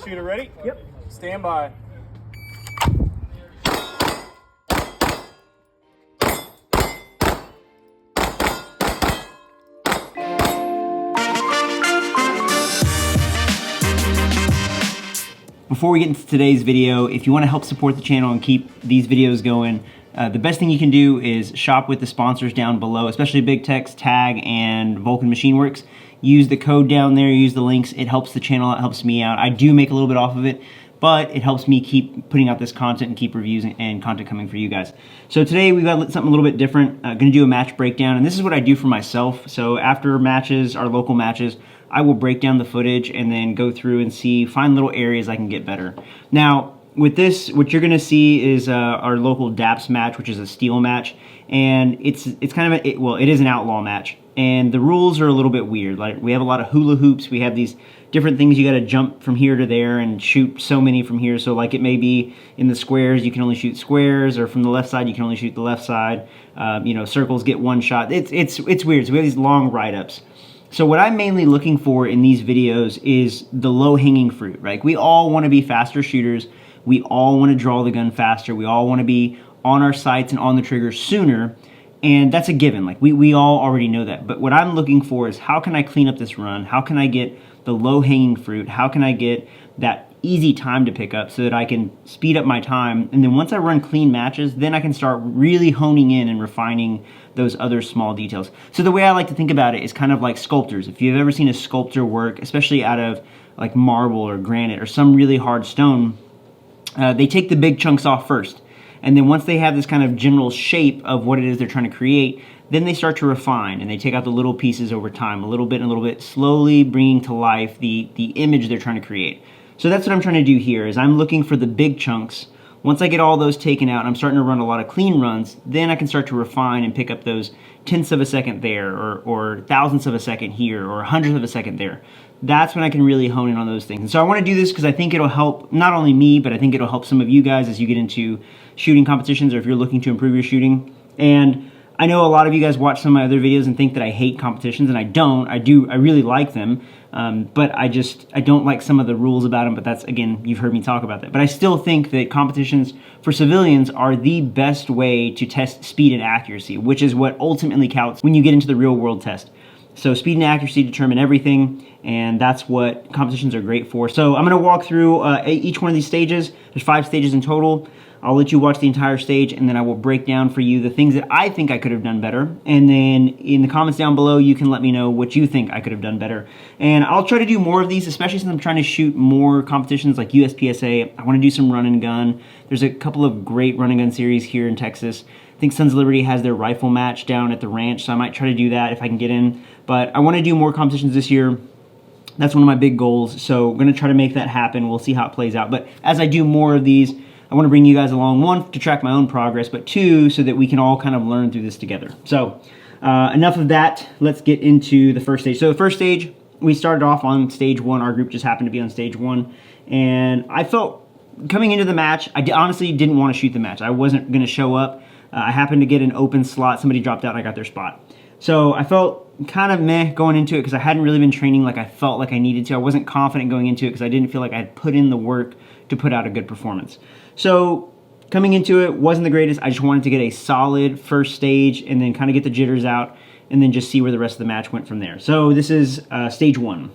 Shooter ready? Yep. Stand by. Before we get into today's video, if you want to help support the channel and keep these videos going, the best thing you can do is shop with the sponsors down below, especially Big Tex, Tag, and Vulcan Machinewerks. Use the code down there, use the links. It helps the channel, it helps me out. I do make a little bit off of it, but it helps me keep putting out this content and keep reviews and content coming for you guys. So today we've got something a little bit different. Gonna do a match breakdown, and this is what I do for myself. So after matches, our local matches, I will break down the footage and then go through and find little areas I can get better. Now, with this, what you're gonna see is our local DAPS match, which is a steel match, and it's kind of it is an outlaw match, and the rules are a little bit weird. Like, we have a lot of hula hoops, we have these different things you gotta jump from here to there and shoot so many from here. So like, it may be in the squares, you can only shoot squares, or from the left side, you can only shoot the left side. You know, circles get one shot. It's weird. So we have these long write-ups. So what I'm mainly looking for in these videos is the low-hanging fruit, right? We all want to be faster shooters. We all want to draw the gun faster. We all want to be on our sights and on the trigger sooner, and that's a given. Like, we all already know that. But what I'm looking for is, how can I clean up this run? How can I get the low-hanging fruit? How can I get that easy time to pick up so that I can speed up my time? And then once I run clean matches, then I can start really honing in and refining those other small details. So the way I like to think about it is kind of like sculptors. If you've ever seen a sculptor work, especially out of like marble or granite or some really hard stone, they take the big chunks off first. And then once they have this kind of general shape of what it is they're trying to create, then they start to refine, and they take out the little pieces over time, a little bit, slowly bringing to life the image they're trying to create. So that's what I'm trying to do here, is I'm looking for the big chunks. Once I get all those taken out and I'm starting to run a lot of clean runs, then I can start to refine and pick up those tenths of a second there, or thousandths of a second here, or hundredths of a second there. That's when I can really hone in on those things. And so I want to do this because I think it'll help not only me, but I think it'll help some of you guys as you get into shooting competitions, or if you're looking to improve your shooting. And I know a lot of you guys watch some of my other videos and think that I hate competitions, and I don't. I really like them, but I don't like some of the rules about them, but that's, again, you've heard me talk about that. But I still think that competitions for civilians are the best way to test speed and accuracy, which is what ultimately counts when you get into the real world test. So speed and accuracy determine everything, and that's what competitions are great for. So I'm gonna walk through each one of these stages. There's 5 stages in total. I'll let you watch the entire stage, and then I will break down for you the things that I think I could have done better. And then in the comments down below, you can let me know what you think I could have done better. And I'll try to do more of these, especially since I'm trying to shoot more competitions like USPSA. I want to do some run and gun. There's a couple of great run and gun series here in Texas. I think Sons of Liberty has their rifle match down at the ranch, so I might try to do that if I can get in. But I want to do more competitions this year. That's one of my big goals, so I'm going to try to make that happen. We'll see how it plays out. But as I do more of these, I want to bring you guys along, 1, to track my own progress, but 2, so that we can all kind of learn through this together. So enough of that. Let's get into the first stage. So the first stage, we started off on stage 1. Our group just happened to be on stage 1. And I felt, coming into the match, I honestly didn't want to shoot the match. I wasn't going to show up. I happened to get an open slot. Somebody dropped out and I got their spot. So I felt kind of meh going into it because I hadn't really been training like I felt like I needed to. I wasn't confident going into it because I didn't feel like I had put in the work to put out a good performance. So coming into it wasn't the greatest. I just wanted to get a solid first stage and then kind of get the jitters out and then just see where the rest of the match went from there. So this is stage 1.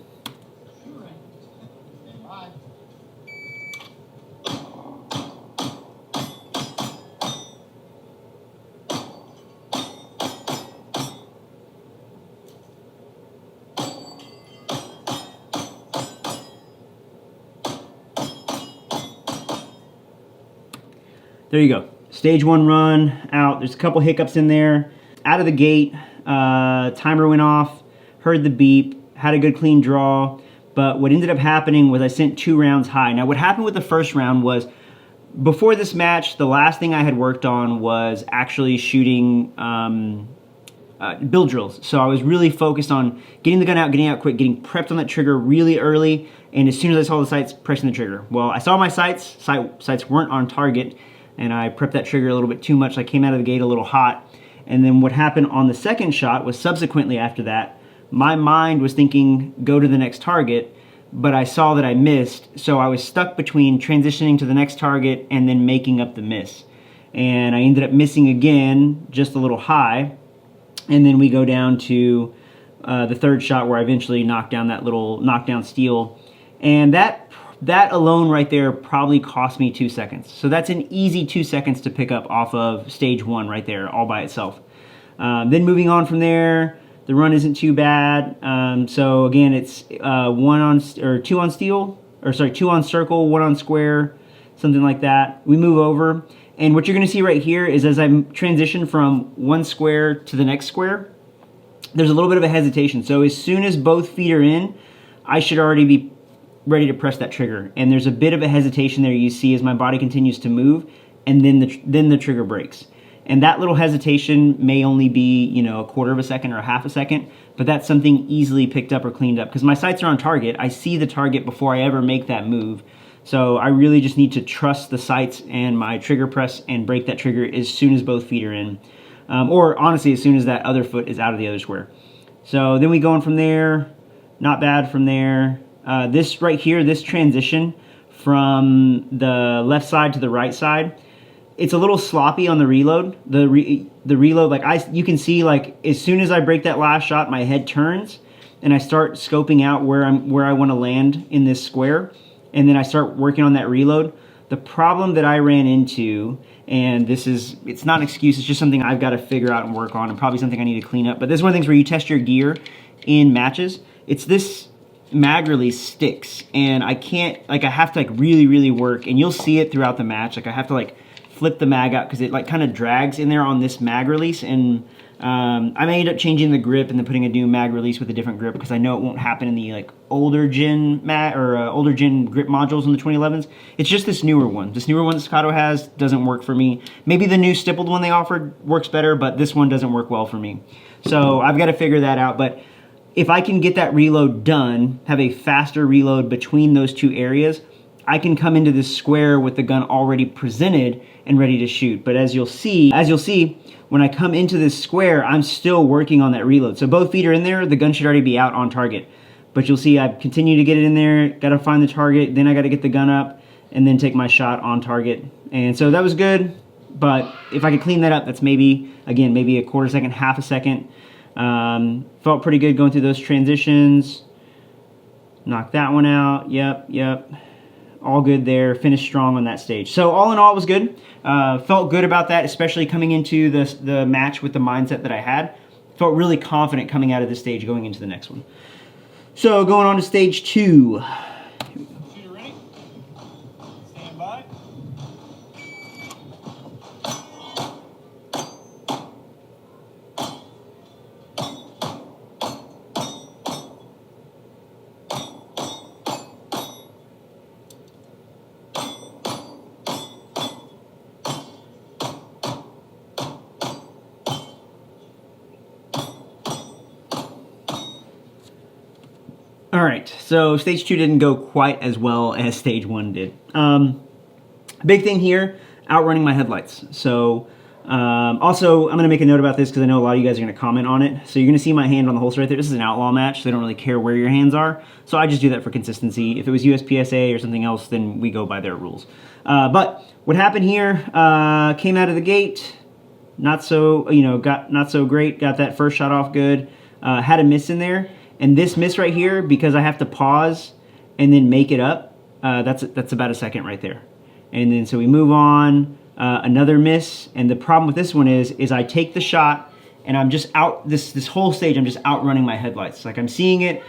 There you go. Stage 1 run out. There's a couple hiccups in there. Out of the gate, timer went off, heard the beep, had a good clean draw, but what ended up happening was I sent 2 rounds high. Now what happened with the first round was, before this match, the last thing I had worked on was actually shooting build drills. So I was really focused on getting the gun out, getting out quick, getting prepped on that trigger really early, and as soon as I saw the sights, pressing the trigger. Well, I saw my sights weren't on target, and I prepped that trigger a little bit too much. I came out of the gate a little hot, and then what happened on the second shot was, subsequently after that, my mind was thinking, go to the next target, but I saw that I missed, so I was stuck between transitioning to the next target and then making up the miss. And I ended up missing again, just a little high, and then we go down to the third shot where I eventually knocked down that little knockdown steal, and that alone right there probably cost me 2 seconds. So that's an easy 2 seconds to pick up off of stage 1 right there, all by itself. Then moving on from there, the run isn't too bad. So again, it's 2 on steel, or sorry, 2 on circle, 1 on square, something like that. We move over, and what you're gonna see right here is as I transition from one square to the next square, there's a little bit of a hesitation. So as soon as both feet are in, I should already be ready to press that trigger. And there's a bit of a hesitation there you see as my body continues to move, and then the trigger breaks. And that little hesitation may only be, you know, a quarter of a second or a half a second, but that's something easily picked up or cleaned up because my sights are on target. I see the target before I ever make that move. So I really just need to trust the sights and my trigger press and break that trigger as soon as both feet are in. Or honestly, as soon as that other foot is out of the other square. So then we go on from there, not bad from there. This right here, this transition from the left side to the right side, it's a little sloppy on the reload. The reload, like you can see, like as soon as I break that last shot, my head turns and I start scoping out where I want to land in this square, and then I start working on that reload. The problem that I ran into, and it's not an excuse, it's just something I've got to figure out and work on, and probably something I need to clean up. But this is one of the things where you test your gear in matches. It's this mag release sticks, and I can't, like I have to like really work, and you'll see it throughout the match. Like I have to like flip the mag out because it like kind of drags in there on this mag release, and I may end up changing the grip and then putting a new mag release with a different grip because I know it won't happen in the like older gen older gen grip modules in the 2011s. It's just this newer one. This newer one that Staccato has doesn't work for me. Maybe the new stippled one they offered works better, but this one doesn't work well for me. So I've got to figure that out. But if I can get that reload done, have a faster reload between those two areas, I can come into this square with the gun already presented and ready to shoot. But as you'll see, when I come into this square, I'm still working on that reload. So both feet are in there, the gun should already be out on target. But you'll see I continue to get it in there, gotta find the target, then I gotta get the gun up, and then take my shot on target. And so that was good, but if I could clean that up, that's maybe a quarter second, half a second. Felt pretty good going through those transitions. Knocked that one out, yep. All good there, finished strong on that stage. So all in all, it was good. Felt good about that, especially coming into the match with the mindset that I had. Felt really confident coming out of this stage going into the next one. So going on to stage 2. Shooter ready? Stand by. All right, so stage 2 didn't go quite as well as stage 1 did. Big thing here, outrunning my headlights. So also, I'm gonna make a note about this because I know a lot of you guys are gonna comment on it. So you're gonna see my hand on the holster right there. This is an outlaw match, so they don't really care where your hands are. So I just do that for consistency. If it was USPSA or something else, then we go by their rules. But what happened here, came out of the gate, not so great, got that first shot off good, had a miss in there. And this miss right here, because I have to pause and then make it up, that's about a second right there. And then so we move on, another miss. And the problem with this one is I take the shot and I'm just out, this whole stage, I'm just outrunning my headlights. Like I'm seeing it,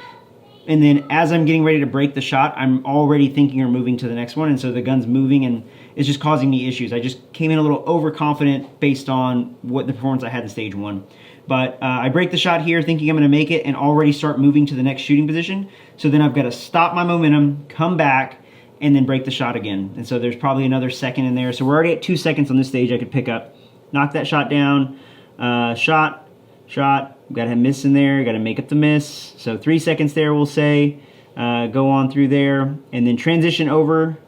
and then as I'm getting ready to break the shot, I'm already thinking or moving to the next one. And so the gun's moving and it's just causing me issues. I just came in a little overconfident based on what the performance I had in stage 1. But I break the shot here thinking I'm gonna make it and already start moving to the next shooting position. So then I've gotta stop my momentum, come back, and then break the shot again. And so there's probably another second in there. So we're already at 2 seconds on this stage I could pick up. Knock that shot down, shot, gotta have miss in there, gotta make up the miss. So 3 seconds there, we'll say. Go on through there, and then transition over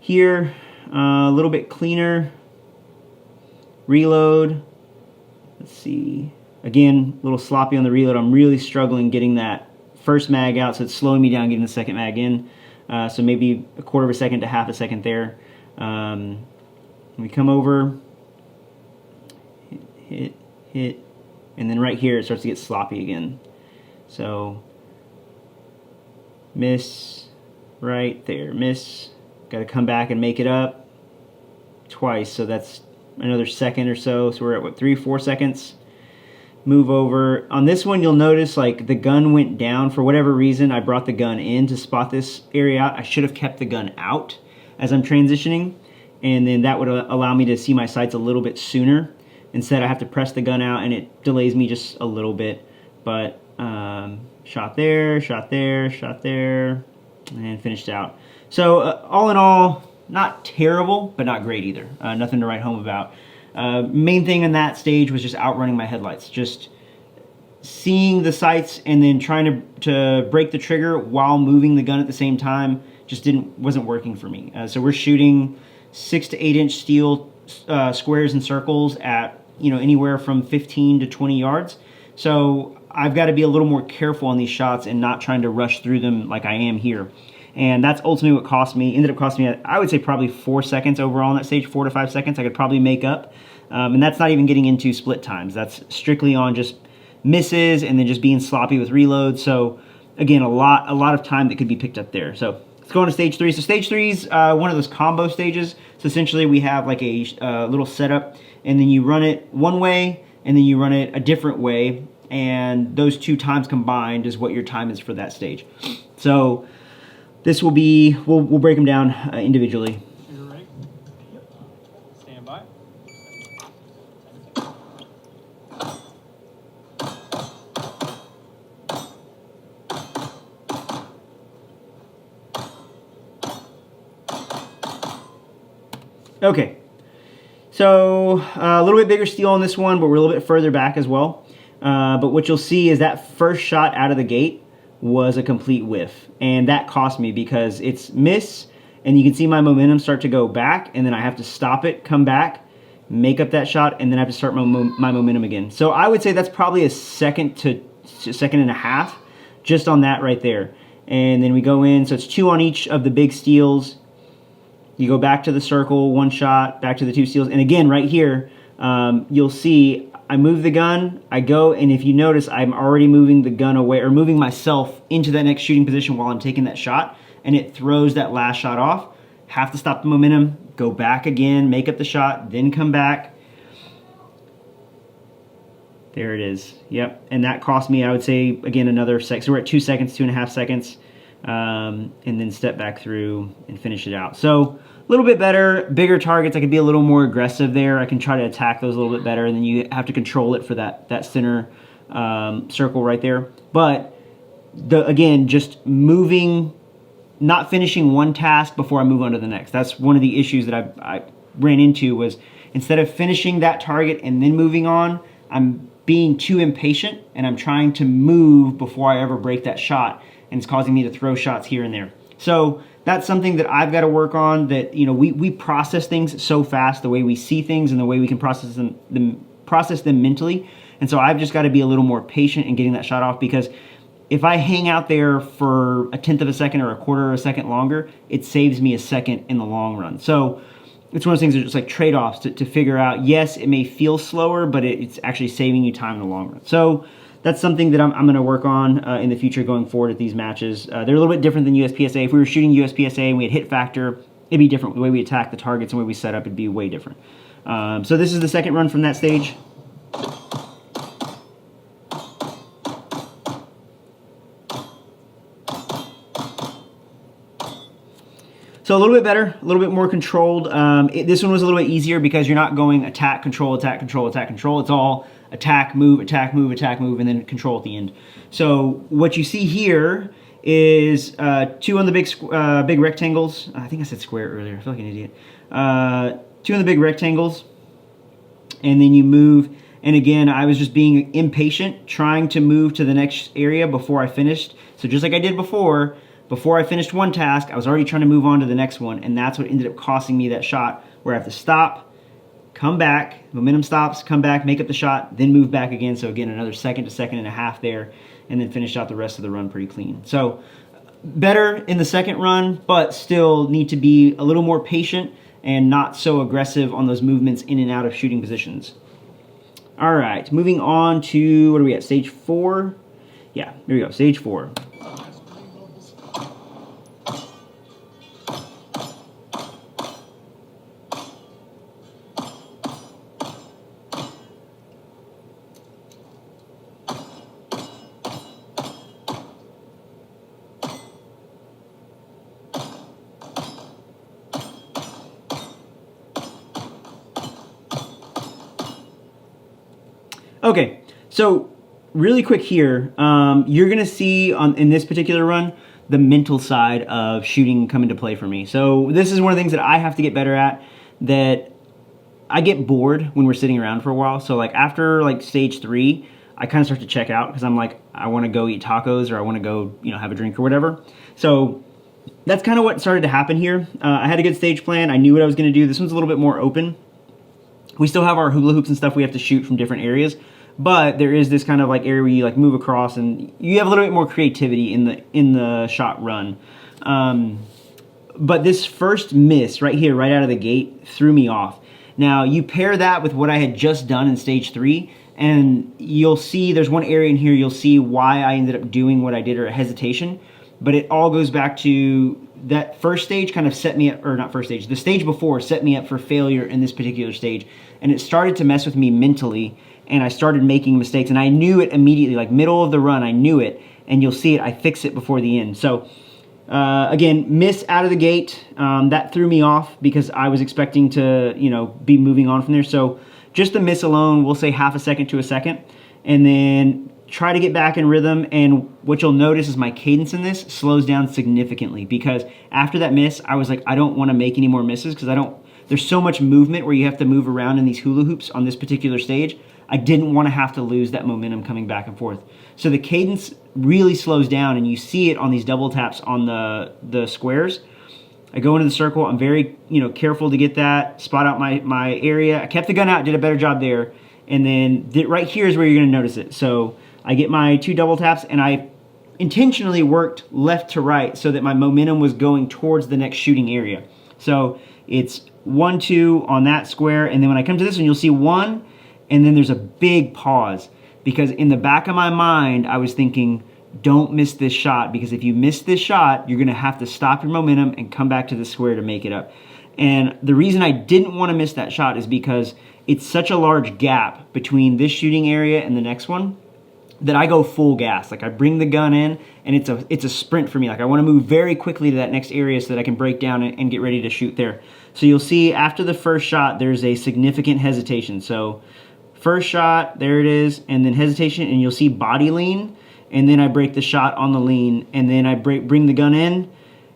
here, a little bit cleaner. Reload. Let's see. Again, a little sloppy on the reload. I'm really struggling getting that first mag out, so it's slowing me down getting the second mag in. So maybe a quarter of a second to half a second there. We come over, hit, and then right here it starts to get sloppy again. So miss right there, miss. Got to come back and make it up twice, so that's another second or so. So we're at what, 3-4 seconds. Move over. On this one, you'll notice like the gun went down for whatever reason. I brought the gun in to spot this area out. I should have kept the gun out as I'm transitioning, and then that would allow me to see my sights a little bit sooner. Instead, I have to press the gun out, and it delays me just a little bit. But shot there, shot there, shot there, and finished out. So all in all, not terrible, but not great either. Nothing to write home about. Main thing in that stage was just outrunning my headlights. Just seeing the sights and then trying to break the trigger while moving the gun at the same time just wasn't working for me. So we're shooting 6 to 8 inch steel squares and circles at anywhere from 15 to 20 yards. So I've got to be a little more careful on these shots and not trying to rush through them like I am here. And that's ultimately what ended up costing me, I would say probably 4 seconds overall on that stage, 4 to 5 seconds I could probably make up. And that's not even getting into split times. That's strictly on just misses and then just being sloppy with reloads. So again, a lot of time that could be picked up there. So let's go on to stage 3. So stage 3 is one of those combo stages. So essentially we have like a little setup, and then you run it one way and then you run it a different way. And those 2 times combined is what your time is for that stage. So this will be, we'll break them down individually. You're ready? Yep. Stand by. Okay, so a little bit bigger steel on this one, but we're a little bit further back as well. But what you'll see is that first shot out of the gate was a complete whiff, and that cost me because it's miss, and you can see my momentum start to go back, and then I have to stop it, come back, make up that shot, and then I have to start my momentum again. So I would say that's probably a second to second and a half just on that right there. And then we go in, so it's 2 on each of the big steels. You go back to the circle, 1 shot, back to the 2 steels, and again right here you'll see I move the gun, I go, and if you notice, I'm already moving the gun away, or moving myself into that next shooting position while I'm taking that shot, and it throws that last shot off. Have to stop the momentum, go back again, make up the shot, then come back. There it is. Yep, and that cost me, I would say, again, another second. So we're at 2 seconds, 2.5 seconds, and then step back through and finish it out. So a little bit better, bigger targets. I could be a little more aggressive there. I can try to attack those a little bit better, and then you have to control it for that center circle right there. But again, just moving, not finishing one task before I move on to the next. That's one of the issues that I ran into, was instead of finishing that target and then moving on, I'm being too impatient and I'm trying to move before I ever break that shot, and it's causing me to throw shots here and there. So that's something that I've got to work on, that we process things so fast, the way we see things and the way we can process them mentally. And so I've just got to be a little more patient in getting that shot off, because if I hang out there for 1/10 of a second or 1/4 of a second longer, it saves me a second in the long run. So it's one of those things that are just like trade-offs to figure out. Yes, it may feel slower, but it's actually saving you time in the long run. So that's something that I'm going to work on in the future going forward at these matches. They're a little bit different than USPSA. If we were shooting USPSA and we had hit factor, it'd be different. The way we attack the targets and the way we set up, it'd be way different. So this is the second run from that stage. So a little bit better, a little bit more controlled. This one was a little bit easier because you're not going attack, control, attack, control, attack, control. It's all attack, move, attack, move, attack, move, and then control at the end. So what you see here is 2 on the big rectangles. I think I said square earlier. I feel like an idiot. 2 on the big rectangles, and then you move. And again, I was just being impatient, trying to move to the next area before I finished. So just like I did before I finished one task, I was already trying to move on to the next one, and that's what ended up costing me that shot, where I have to stop, come back, momentum stops, come back, make up the shot, then move back again. So again, another second to second and a half there, and then finish out the rest of the run pretty clean. So better in the second run, but still need to be a little more patient and not so aggressive on those movements in and out of shooting positions. All right, moving on to, what are we at, stage 4? Yeah, here we go, stage 4. Okay, so really quick here, you're gonna see in this particular run, the mental side of shooting come into play for me. So this is one of the things that I have to get better at, that I get bored when we're sitting around for a while. So like after like stage 3, I kind of start to check out because I'm like, I wanna go eat tacos or I wanna go, have a drink or whatever. So that's kind of what started to happen here. I had a good stage plan. I knew what I was gonna do. This one's a little bit more open. We still have our hula hoops and stuff we have to shoot from different areas, but there is this kind of like area where you like move across and you have a little bit more creativity in the shot run. But this first miss right here, right out of the gate, threw me off. Now you pair that with what I had just done in stage 3, and you'll see there's one area in here you'll see why I ended up doing what I did, or a hesitation. But it all goes back to that first stage kind of set me up, or not first stage, the stage before set me up for failure in this particular stage. And it started to mess with me mentally, and I started making mistakes, and I knew it immediately, like middle of the run, I knew it, and you'll see it, I fix it before the end. So again, miss out of the gate, that threw me off because I was expecting to, be moving on from there. So just the miss alone, we'll say half a second to a second, and then try to get back in rhythm. And what you'll notice is my cadence in this slows down significantly, because after that miss, I was like, I don't want to make any more misses because there's so much movement where you have to move around in these hula hoops on this particular stage. I didn't want to have to lose that momentum coming back and forth. So the cadence really slows down, and you see it on these double taps on the squares. I go into the circle. I'm very careful to get that, spot out my area. I kept the gun out, did a better job there. And then right here is where you're going to notice it. So I get my 2 double taps, and I intentionally worked left to right so that my momentum was going towards the next shooting area. So it's 1, 2 on that square, and then when I come to this one, you'll see 1, and then there's a big pause, because in the back of my mind, I was thinking, don't miss this shot, because if you miss this shot, you're gonna have to stop your momentum and come back to the square to make it up. And the reason I didn't want to miss that shot is because it's such a large gap between this shooting area and the next one that I go full gas. Like I bring the gun in, and it's a sprint for me. Like I want to move very quickly to that next area so that I can break down and get ready to shoot there. So you'll see after the first shot, there's a significant hesitation. So first shot, there it is, and then hesitation, and you'll see body lean, and then I break the shot on the lean, and then I bring the gun in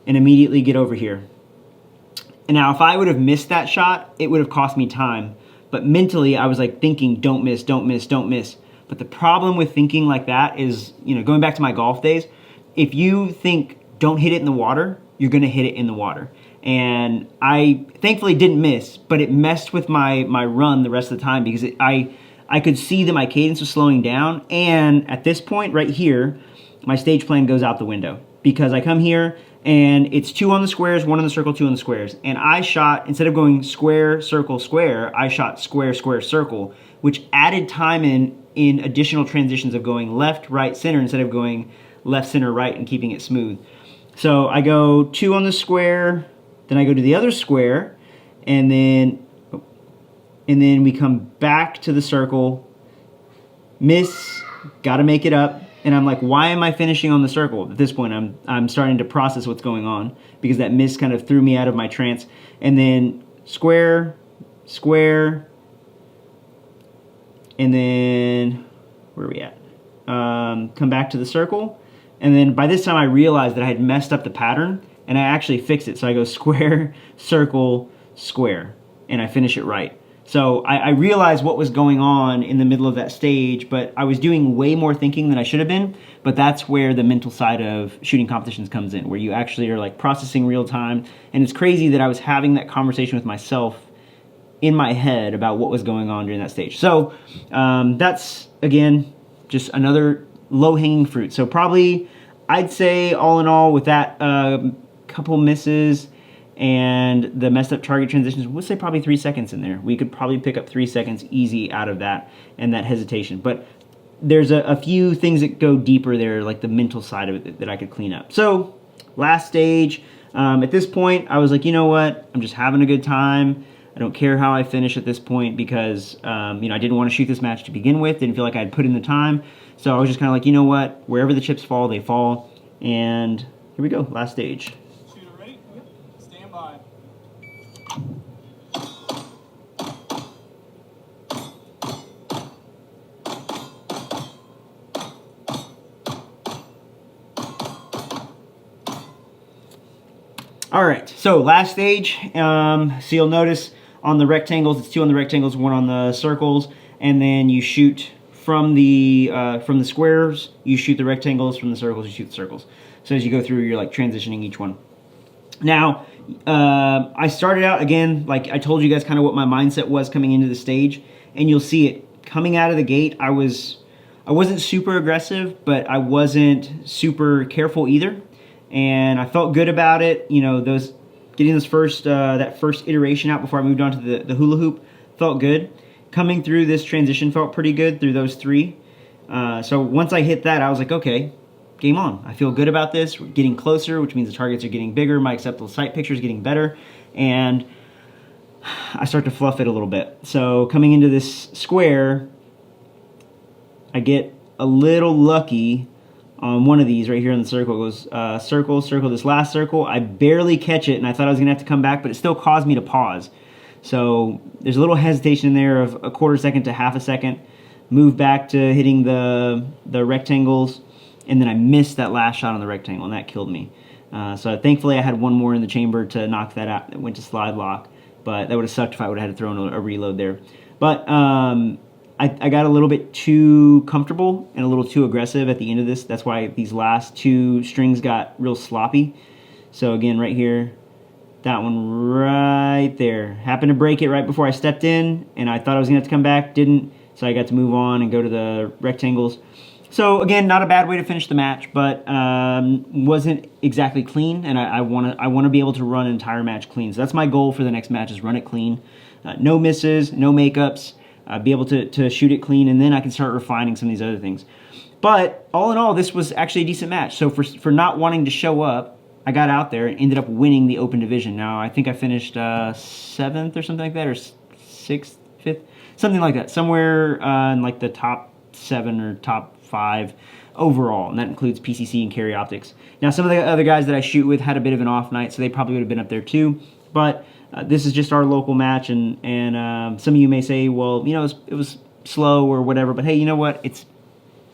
and immediately get over here. And now if I would have missed that shot, it would have cost me time. But mentally, I was like thinking, don't miss, don't miss, don't miss. But the problem with thinking like that is, going back to my golf days, if you think don't hit it in the water, you're going to hit it in the water. And I thankfully didn't miss, but it messed with my run the rest of the time, because I could see that my cadence was slowing down. And at this point right here, my stage plan goes out the window, because I come here and it's 2 on the squares, 1 on the circle, 2 on the squares. And I shot, instead of going square, circle, square, I shot square, square, circle, which added time in additional transitions of going left, right, center, instead of going left, center, right, and keeping it smooth. So I go 2 on the square, then I go to the other square, and then we come back to the circle, miss, gotta make it up. And I'm like, why am I finishing on the circle? At this point, I'm starting to process what's going on, because that miss kind of threw me out of my trance. And then square, square, and then where are we at? Come back to the circle. And then by this time, I realized that I had messed up the pattern, and I actually fixed it. So I go square, circle, square, and I finish it right. So I realized what was going on in the middle of that stage, but I was doing way more thinking than I should have been. But that's where the mental side of shooting competitions comes in, where you actually are like processing real time. And it's crazy that I was having that conversation with myself in my head about what was going on during that stage. So that's, again, just another low-hanging fruit. So probably, I'd say, all in all, with that couple misses and the messed up target transitions, we'll say probably 3 seconds in there. We could probably pick up 3 seconds easy out of that and that hesitation. But there's a few things that go deeper there, like the mental side of it, that I could clean up. So last stage, at this point, I was like, you know what? I'm just having a good time. I don't care how I finish at this point because, I didn't want to shoot this match to begin with. Didn't feel like I'd put in the time. So I was just kind of like, you know what? Wherever the chips fall, they fall. And here we go, last stage. Shooter ready? Yep. Stand by. All right, so last stage. So you'll notice on the rectangles, it's 2 on the rectangles, 1 on the circles, and then you shoot from the squares, you shoot the rectangles, from the circles, you shoot the circles. So as you go through, you're like transitioning each one. Now, I started out, again, like I told you guys kind of what my mindset was coming into the stage, and you'll see it. Coming out of the gate, I wasn't super aggressive, but I wasn't super careful either. And I felt good about it. Getting this that first iteration out before I moved on to the hula hoop felt good. Coming through this transition felt pretty good through those 3. So once I hit that, I was like, okay, game on. I feel good about this. We're getting closer, which means the targets are getting bigger. My acceptable sight picture is getting better. And I start to fluff it a little bit. So coming into this square, I get a little lucky on one of these right here in the circle. It goes circle, circle, this last circle. I barely catch it, and I thought I was going to have to come back, but it still caused me to pause. So there's a little hesitation there of a quarter second to half a second. Move back to hitting the rectangles, and then I missed that last shot on the rectangle, and that killed me. So thankfully I had one more in the chamber to knock that out. It went to slide lock, but that would have sucked if I would have had to throw in a reload there. But I got a little bit too comfortable and a little too aggressive at the end of this. That's why these last 2 strings got real sloppy. So again, right here, that one right there. Happened to break it right before I stepped in, and I thought I was going to have to come back. Didn't, so I got to move on and go to the rectangles. So again, not a bad way to finish the match, but wasn't exactly clean, and I want to be able to run an entire match clean. So that's my goal for the next match, is run it clean. No misses, no makeups. Be able to shoot it clean, and then I can start refining some of these other things. But all in all, this was actually a decent match. So for not wanting to show up, I got out there and ended up winning the open division. Now, I think I finished 7th or something like that, or 6th, 5th, something like that. Somewhere in like the top 7 or top 5 overall, and that includes PCC and carry optics. Now, some of the other guys that I shoot with had a bit of an off night, so they probably would have been up there too. But this is just our local match, and some of you may say, well, it was slow or whatever, but hey, you know what? It's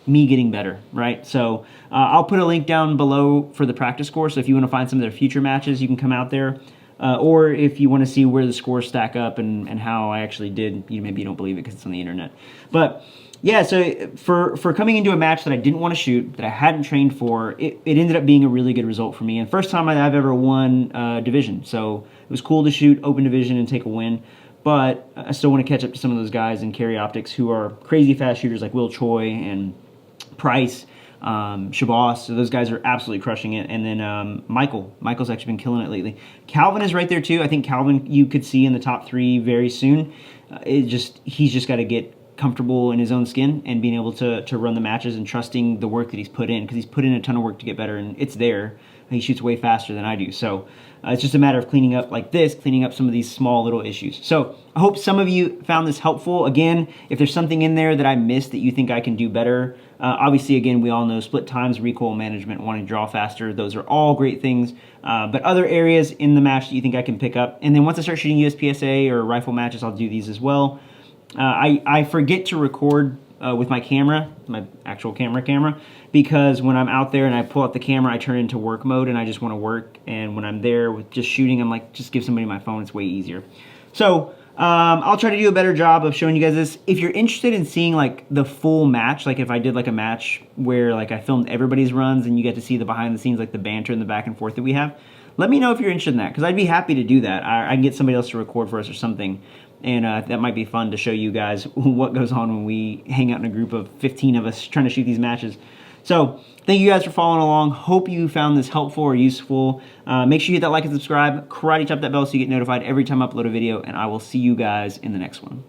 me getting better, right? So I'll put a link down below for the practice score, so if you want to find some of their future matches, you can come out there. Or if you want to see where the scores stack up and how I actually did, maybe you don't believe it because it's on the internet. But yeah, so for coming into a match that I didn't want to shoot, that I hadn't trained for, it ended up being a really good result for me. And first time I've ever won division. So it was cool to shoot open division and take a win. But I still want to catch up to some of those guys in carry optics who are crazy fast shooters like Will Choi and Price, Shabazz. So those guys are absolutely crushing it. And then Michael's actually been killing it lately. Calvin is right there too. I think Calvin you could see in the top 3 very soon. He's just got to get comfortable in his own skin and being able to run the matches and trusting the work that he's put in, because he's put in a ton of work to get better, and it's there. He shoots way faster than I do. So it's just a matter of cleaning up like this, cleaning up some of these small little issues. So I hope some of you found this helpful. Again, if there's something in there that I missed that you think I can do better, obviously, again, we all know split times, recoil management, wanting to draw faster. Those are all great things. But other areas in the match that you think I can pick up. And then once I start shooting USPSA or rifle matches, I'll do these as well. I forget to record with my camera, my actual camera, because when I'm out there and I pull out the camera, I turn it into work mode and I just want to work. And when I'm there with just shooting, I'm like, just give somebody my phone. It's way easier. So I'll try to do a better job of showing you guys this. If you're interested in seeing like the full match, like if I did like a match where like I filmed everybody's runs and you get to see the behind the scenes, like the banter and the back and forth that we have, let me know if you're interested in that, because I'd be happy to do that. I can get somebody else to record for us or something. and that might be fun to show you guys what goes on when we hang out in a group of 15 of us trying to shoot these matches. So thank you guys for following along. Hope you found this helpful or useful. Make sure you hit that like and subscribe. Karate chop that bell so you get notified every time I upload a video, and I will see you guys in the next one.